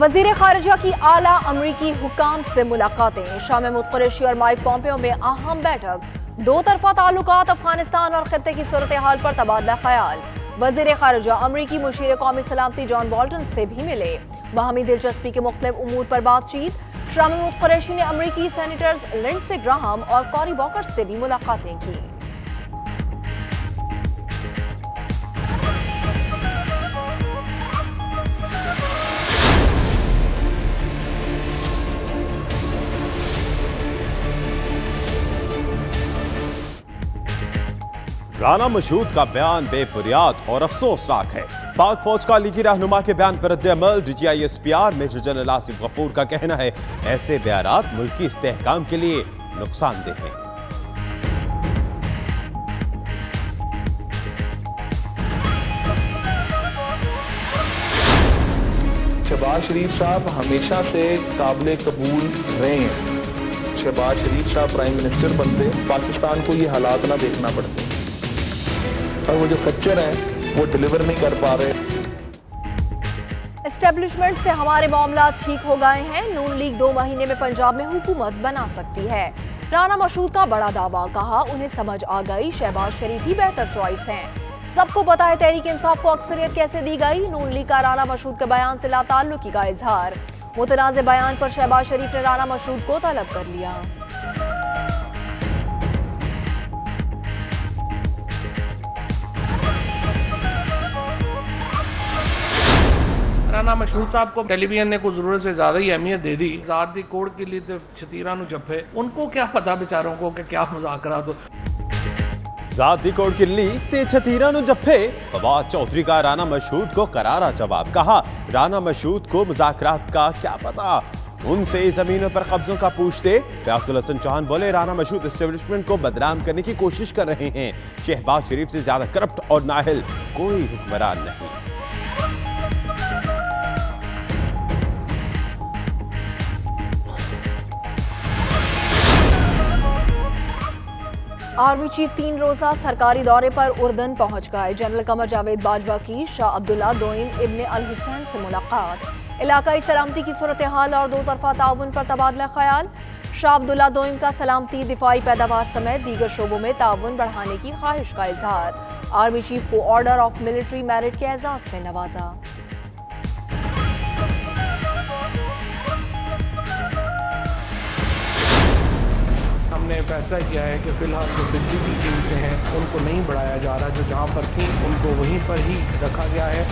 वजीर खारिजा की आला अमरीकी हुकाम से मुलाकातें। शाह महमूद कुरैशी और माइक पॉम्पियो में अहम बैठक। दो तरफा ताल्लुकात, अफगानिस्तान और खित्ते की सूरत हाल पर तबादला ख्याल। वजीर खारिजा अमरीकी मुशीर कौमी सलामती जॉन बोल्टन से भी मिले। बाहमी दिलचस्पी के मुख्तलिफ उमूर पर बातचीत। शाह महमूद कुरैशी ने अमरीकी सेनेटर्स लिंडसे ग्राहम और कॉरी वॉकर से भी मुलाकातें की। राना मशहूद का बयान बेबुनियाद और अफसोसनाक है। पाक फौज का लीगी रहनुमा के बयान पर रद्द-ए-अमल। DGISPR major general Asif Ghafoor का कहना है, ऐसे बयानात मुल्की इस्तेहकाम के लिए नुकसानदेह हैं। शहबाज शरीफ साहब हमेशा से काबिल कबूल रहे हैं। शहबाज शरीफ साहब प्राइम मिनिस्टर बनते, पाकिस्तान को ये हालात ना देखना पड़ते, और वो जो फ्रैक्चर है वो डिलीवर नहीं कर पा रहे। एस्टेब्लिशमेंट से हमारे मामला ठीक हो गए हैं। नून लीग 2 महीने में पंजाब में हुकूमत बना सकती है। राना मशहूद का बड़ा दावा, कहा उन्हें समझ आ गई शहबाज शरीफ ही बेहतर चॉइस हैं। सबको पता है तहरीक इंसाफ को अक्सरियत कैसे दी गई। नून लीग का राना मशहूद के बयान से लाताल्लुकी का इजहार। मुतनाज़े बयान पर शहबाज शरीफ ने राना मशहूद को तलब कर लिया। राना मशहूद साहब को टेलीविजन ने कुछ जरूरत से ज्यादा ही अहमियत दे दी। आजादी कोड़ के लिए तो छतीरा नु जफे, उनको क्या पता बेचारों को कि क्या मुज़ाकरात हो। जाती कोड़ किल्ली ते छतीरा नु जफे। फवाद चौधरी का राना मशहूद को करारा जवाब, कहा राना मशहूद को मुज़ाकरात का क्या पता, उनसे जमीनों पर कब्जों का पूछते। फयाजुल हसन चौहान बोले, राना मशहूद एस्टेब्लिशमेंट को बदनाम करने की कोशिश कर रहे हैं। शहबाज शरीफ से ज्यादा करप्ट और नाहिल कोई हुक्मरान नहीं। आर्मी चीफ 3 रोजा सरकारी दौरे पर उर्दन पहुंच गए। जनरल कमर जावेद बाजवा की शाह अब्दुल्ला दोइम इब्ने अल हुसैन से मुलाकात। इलाकाई सलामती की सूरत हाल और दो तरफा ताउन पर तबादला ख्याल। शाह अब्दुल्ला दोइम का सलामती, दिफाई पैदावार समेत दीगर शोबों में ताउन बढ़ाने की ख्वाहिश का इजहार। आर्मी चीफ को ऑर्डर ऑफ मिलिट्री मेरिट के एजाज से नवाजा। हमने फैसला किया है कि फिलहाल जो बिजली की कीमतें हैं उनको नहीं बढ़ाया जा रहा, जो जहां पर थी उनको वहीं पर ही रखा गया है।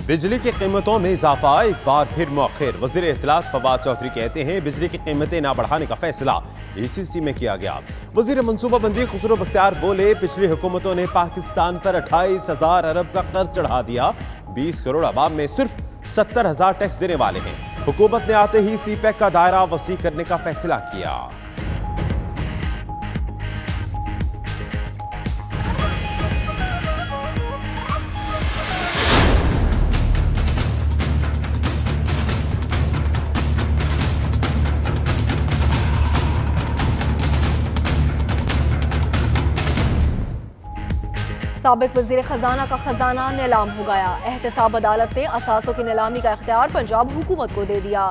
बिजली की कीमतों में इजाफा एक बार फिर मौखिर। वज़ीर इत्तलात फवाद चौधरी कहते हैं, बिजली की कीमतें ना बढ़ाने का फैसला ECC में किया गया। वज़ीर मनसूबाबंदी खुसरो बख्तियार बोले, पिछली हुकूमतों ने पाकिस्तान पर 28,000 अरब का कर्ज चढ़ा दिया। 20 करोड़ आवाम में सिर्फ 70,000 टैक्स देने वाले हैं। हुकूमत ने आते ही CPEC का दायरा वसी करने का फैसला किया। साबिक वजीर खजाना का खजाना नीलाम हो गया। एहतसाब अदालत ने असासों की नीलामी का इख्तियार पंजाब हुकूमत को दे दिया।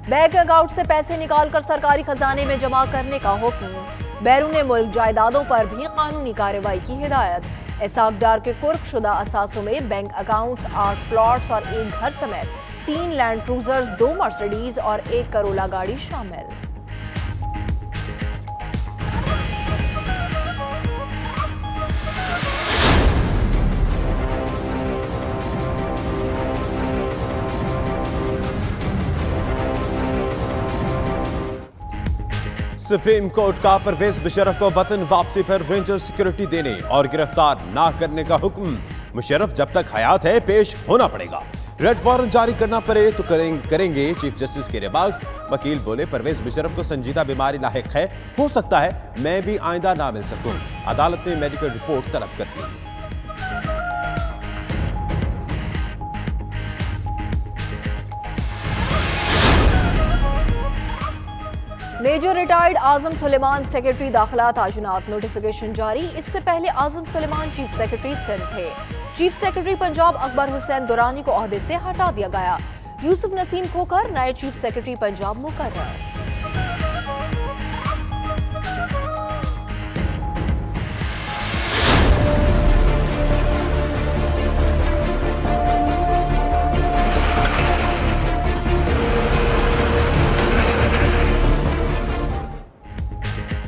बैंक अकाउंट से पैसे निकालकर सरकारी खजाने में जमा करने का हुक्म। बैरून मुल्क जायदादों पर भी कानूनी कार्रवाई की हिदायत। इसाकडार के कुर्क शुदा असासों में बैंक अकाउंट्स, 8 प्लॉट्स और 1 घर समेत 3 लैंड क्रूजर्स, 2 मर्सिडीज और 1 करोला गाड़ी शामिल। सुप्रीम कोर्ट का परवेज मुशर्रफ को वतन वापसी पर रेंजर सिक्योरिटी देने और गिरफ्तार ना करने का हुक्म। मुशर्रफ जब तक हयात है पेश होना पड़ेगा। रेड वारंट जारी करना पड़े तो करेंगे, चीफ जस्टिस के रिमार्क्स। वकील बोले, परवेज मुशर्रफ को संजीदा बीमारी लाहिक है, हो सकता है मैं भी आइंदा ना मिल सकूं। अदालत ने मेडिकल रिपोर्ट तलब कर ली। मेजर रिटायर्ड आजम सुलेमान सेक्रेटरी दाखिला ताजुनात नोटिफिकेशन जारी। इससे पहले आजम सुलेमान चीफ सेक्रेटरी सिंध थे। चीफ सेक्रेटरी पंजाब अकबर हुसैन दुरानी को ओहदे से हटा दिया गया। यूसुफ नसीम खोखर नए चीफ सेक्रेटरी पंजाब मुकर्रर।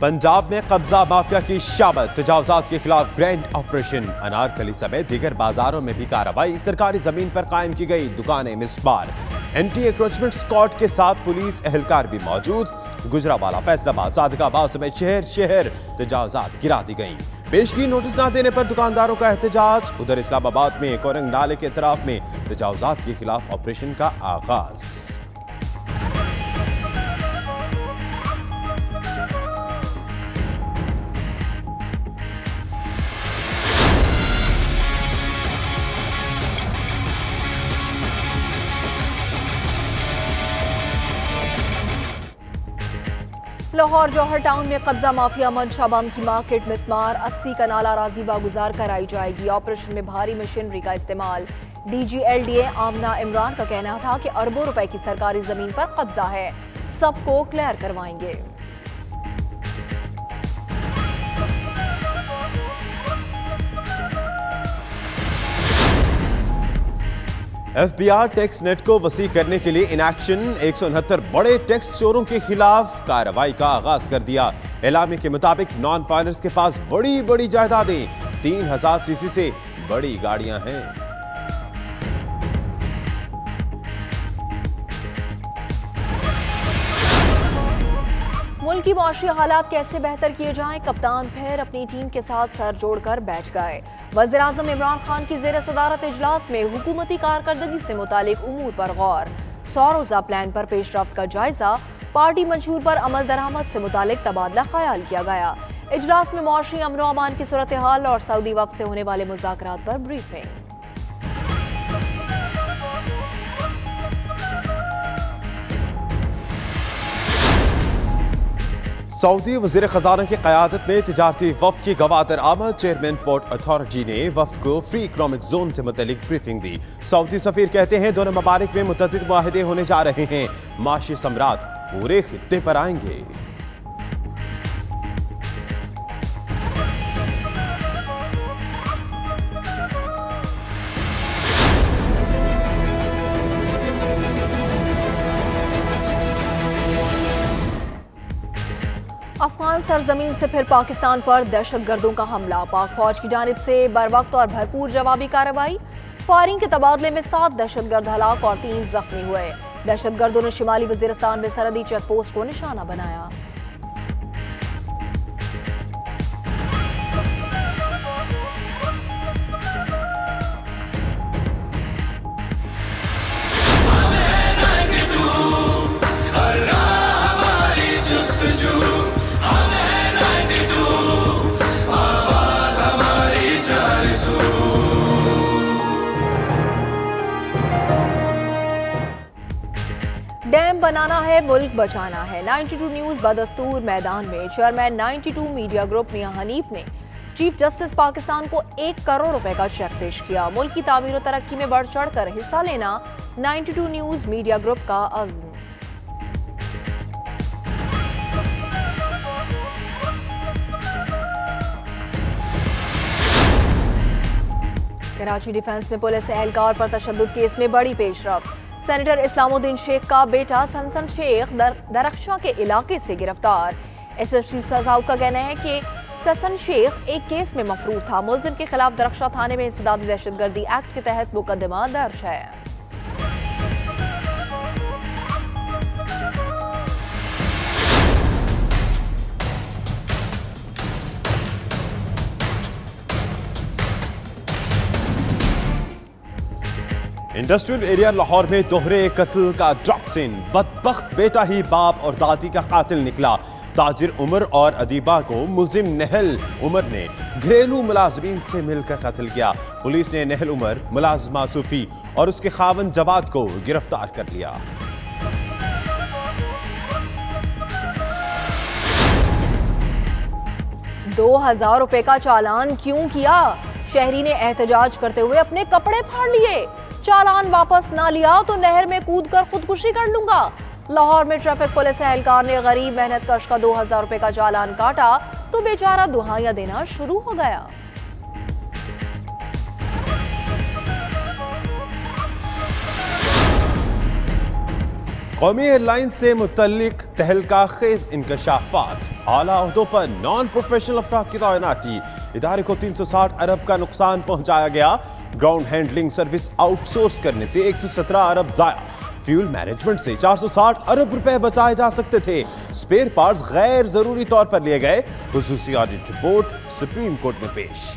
पंजाब में कब्जा माफिया की शामत, तजावजात के खिलाफ ग्रैंड ऑपरेशन। अनारकली समेत दीगर बाजारों में भी कार्रवाई। सरकारी जमीन पर कायम की गई दुकानें मिसमार। एंटी एंक्रोचमेंट स्क्वाड के साथ पुलिस एहलकार भी मौजूद। गुजरावाला, फैसलाबाद, सादिकाबाद समेत शहर तजावजात गिरा दी गई। पेशगी नोटिस न देने पर दुकानदारों का एहतजाज। उधर इस्लामाबाद में कोरंग नाले के इतराफ में तजावजात के खिलाफ ऑपरेशन का आगाज। लाहौर जौहर टाउन में कब्जा माफिया मंशा बम की मार्केट मिसमार। 80 कनाल अराजी बागुजार कराई जाएगी। ऑपरेशन में भारी मशीनरी का इस्तेमाल। DGLDA आमना इमरान का कहना था कि अरबों रुपए की सरकारी जमीन पर कब्जा है, सबको क्लियर करवाएंगे। FBI टैक्स नेट को वसी करने के लिए इन एक्शन। 169 बड़े टैक्स चोरों के खिलाफ कार्रवाई का आगाज कर दिया। एलामे के मुताबिक नॉन फाइनर्स के पास बड़ी बड़ी जायदादें, 3000 सीसी से बड़ी गाड़ियां हैं। मुल्क की मुआशी हालात कैसे बेहतर किए जाएं, कप्तान फिर अपनी टीम के साथ सर जोड़कर बैठ गए। वज़ीर-ए-आज़म इमरान खान की ज़ेर सदारत इजलास में हुकूमती कारकर्दगी से मुतालिक उमूर पर गौर। 100 रोज़ा प्लान पर पेशरफ्त का जायजा। पार्टी मंशूर पर अमल दरामद से मुतालिक तबादला ख्याल किया गया। इजलास में मुआशी अमन व अमान की सूरत हाल और सऊदी वक्त से होने वाले मुज़ाकरात पर ब्रीफिंग। सऊदी वज़ीर ख़ज़ाना की क़यादत में तिजारती वफ़्द की गवादर आमद। चेयरमैन पोर्ट अथॉरिटी ने वफ़्द को फ्री इकनॉमिक जोन से मुतल्लिक ब्रीफिंग दी। सऊदी सफ़ीर कहते हैं दोनों ममालिक में मुतअद्दिद मुआहिदे होने जा रहे हैं। माशी सम्राट पूरे खित्ते पर आएंगे। अफगान सरजमीन से फिर पाकिस्तान पर दहशतगर्दों का हमला। पाक फौज की जानिब से बरवक्त और भरपूर जवाबी कार्रवाई। फायरिंग के तबादले में 7 दहशतगर्द हलाक और 3 जख्मी हुए। दहशतगर्दों ने शिमाली वजीरिस्तान में सरहदी चेक पोस्ट को निशाना बनाया। डैम बनाना है, मुल्क बचाना है। 92 न्यूज बदस्तूर मैदान में। चेयरमैन 92 मीडिया ग्रुप मियां हनीफ ने चीफ जस्टिस पाकिस्तान को 1 करोड़ रुपए का चेक पेश किया। मुल्क की तामीर और तरक्की में बढ़ चढ़कर हिस्सा लेना 92 न्यूज मीडिया ग्रुप का अज़्म। कराची डिफेंस में पुलिस एहलकार पर तशद्दुद केस में बड़ी पेशरफ्त। सेनेटर इस्लामुद्दीन शेख का बेटा सनसन शेख दरख्शां के इलाके से गिरफ्तार। SSP फजाउद का कहना है कि ससन शेख एक केस में मफरूर था। मुलजिम के खिलाफ दरख्शां थाने में इंसदादी दहशतगर्दी एक्ट के तहत मुकदमा दर्ज है। इंडस्ट्रियल एरिया लाहौर में दोहरे कत्ल का ड्रॉप सीन। बदबख्त बेटा ही बाप और दादी का कातिल निकला। ताजिर उमर और अदीबा को मुल्जिम नहल उमर ने घरेलू मुलाजमीन से मिलकर कत्ल किया। पुलिस ने नहल उमर, मुलाजमा सूफी और उसके खावन जवाद को गिरफ्तार कर लिया। 2000 रुपए का चालान क्यों किया? शहरी ने एहतजाज करते हुए अपने कपड़े फाड़ लिए। चालान वापस ना लिया तो नहर में कूदकर खुदकुशी कर लूंगा। लाहौर में ट्रैफिक पुलिस एहलकार ने गरीब मेहनतकश का 2000 रुपए का चालान काटा तो बेचारा दुहाइयां देना शुरू हो गया। कौमी एयरलाइंस से मुतल्लिक तहलकाखेज इंकशाफात, आला ओहदों पर नॉन प्रोफेशनल अफराद की तैनाती, इदारे को 360 अरब का नुकसान पहुंचाया गया। ग्राउंड हैंडलिंग सर्विस आउटसोर्स करने से 117 अरब जाया। फ्यूल मैनेजमेंट से 460 अरब रुपए बचाए जा सकते थे। स्पेयर पार्ट्स गैर जरूरी तौर पर लिए गए। खुसूसी ऑडिट रिपोर्ट सुप्रीम कोर्ट में पेश।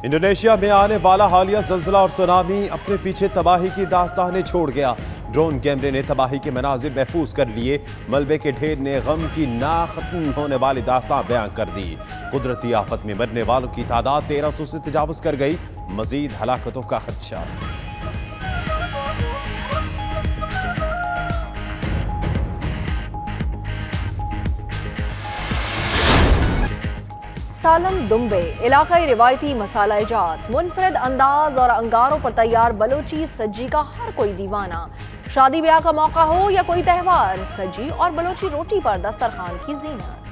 इंडोनेशिया में आने वाला हालिया ज़लज़ला और सुनामी अपने पीछे तबाही की दास्तानें छोड़ गया। ड्रोन कैमरे ने तबाही के मनाजिर महफूज कर लिए। मलबे के ढेर ने गम की ना खत्म होने वाली दास्तां बयान कर दी। कुदरती आफत में मरने वालों की तादाद 1300 से तजावुज कर गई। मजीद हलाकतों का खदशा। सालम दुम्बे इलाकाई रिवायती मसाला इजात, मुनफरद अंदाज और अंगारों पर तैयार बलोची सज्जी का हर कोई दीवाना। शादी ब्याह का मौका हो या कोई त्यौहार, सज्जी और बलोची रोटी पर दस्तरखान की जीनत।